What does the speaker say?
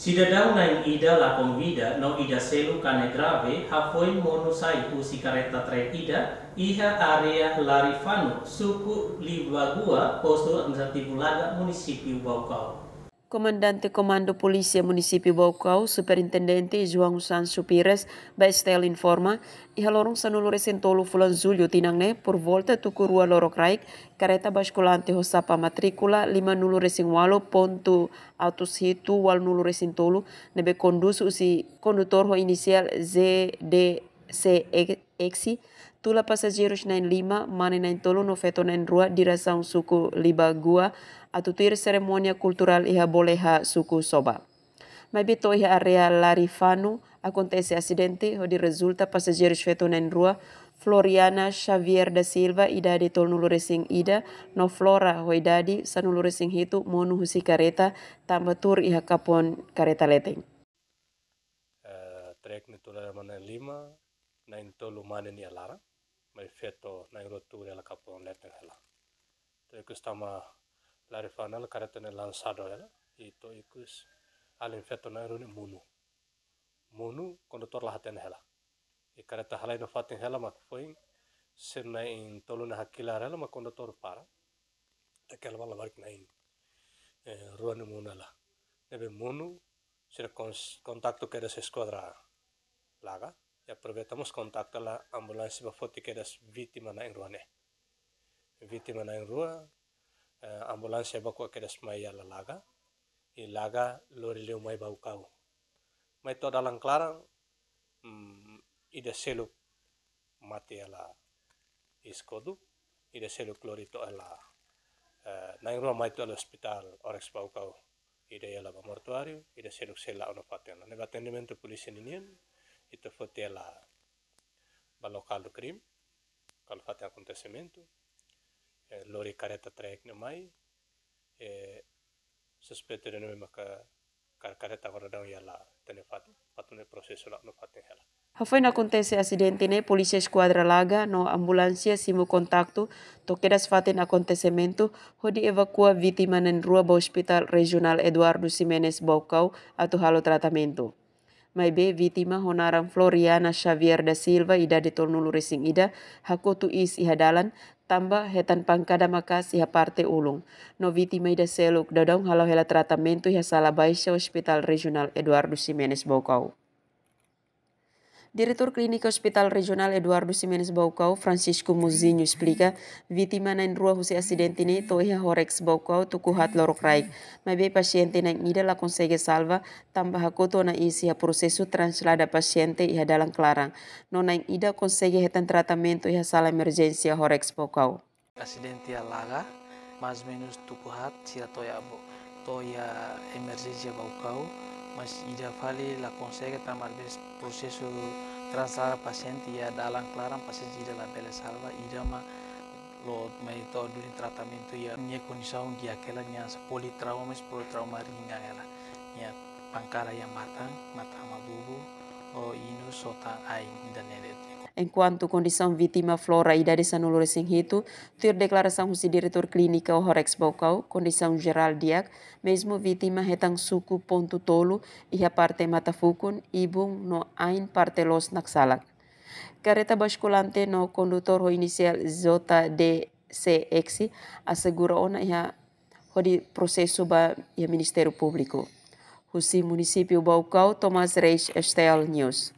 Cidadão na ida la convida no ida selu cane grave foi monusai usi careta tre ida iha area Larifano suku Libagua posto administrativo Laga município Baucau. Comandante Comando Polícia Município Baucau, Superintendente João Sancho Pires, Baestel informa, e halorong sanulu resentolo fulan Julho tinangne por volta tukurua lorokraik, careta basculante hosapa matrícula 508 ponto autos hitu wal nulu resentolo, nebe conduz usi condutor ho inicial ZDCX, tula passageiros na lima, mane na tolo no feto na rua, direção suku Libagua, a tutir cerimônia cultural iha boleha suku Soba. Mas bito iha area Larifano, acontece acidente onde resulta passageiros feto na rua, Floriana Xavier da Silva, idade tol nulu resing ida, no Flora ho idade, sa nulu resing hitu, monu husi kareta, tambah tur iha kapon kareta leteng. Trek ni tula mana lima, na tolu mana ni alara, mai feto na rotu ela kapon leteng hela. Trek stama Larifana la kareta ne lançado ela, ito ikus alin feto na rune munu condutor la haten hela. E kareta halai no fatin hela mak foi ser na in tolu na hakila hela mak condutor para. Aquela bala baik na in ruane munu la. Nebe munu ser contacto que das esquadra laga. E aproveitamos contacto la ambulância ba foti que das vítima na in ruane. Vítima na in rua ambulância baku que das mai ala laga. E laga lori leu mai Baucau. Mai to dalang clarang ida seluk mati ala iskodu, ida seluk lorito ala na rua mai to ala hospital Orex Baucau, ida ala ba mortuário, ida seluk sela ono patena. Neba atendimento polícia ninien, ito fote ala ba local do crime, kalau fate acontecimento, lori careta trek ne mai, suspeito de nome maka careta agora dão ia lá tenefate patune processo lá no fate hela. Hafoi na acontece acidente ne polícia esquadra laga no ambulância simu contacto toquedas faten acontecimento hodi evacua vítima na rua do Hospital Regional Eduardo Ximenes Baucau atau halo tratamento. Mai be vítima honarang Floriana Xavier da Silva idade tolnulu resing ida hakotu is ihadalan tambah hetan pangkada makas iha parte ulung. No vítima ida seluk dadong halo hela tratamento iha sala baixa Hospital Regional Eduardo Ximenes Baucau. Diretor Clínica Hospital Regional Eduardo Ximenes Baucau, Francisco Muzinho, explica vítima na rua husi acidente ni to iha Horex Baucau tukuhat lorokraik. Mas be paciente na ida la consegue salva, tambah hakoto na isi ha processo translada paciente iha dalang clarang. No na ida consegue hetan tratamento iha sala emergência Horex Baucau. Acidente alaga, mais ou menos tukuhat sira toya emergência Baucau, mas ida fali la consegue tamar bes processo translada paciente ia dalang clarang paciente ida la bela salva ida ma lo mai to during tratamento ia nia condição dia aquela nia politrauma ringan ela nia pangkara yang matang mabubu o inu sota ai ida nede. Enquanto condição vítima Flora idade sanulu resing hitu, ter declaração husi diretor clínica o Horex Baucau, condição geral diak, mesmo vítima hetang suku ponto tolo iha parte matafukun, ibung no ain parte los naksalak. Careta basculante no condutor ho inicial ZDCX assegura ona iha hodi processo ba iha Ministério Público. Husi município Baucau, Tomás Reis, Estel News.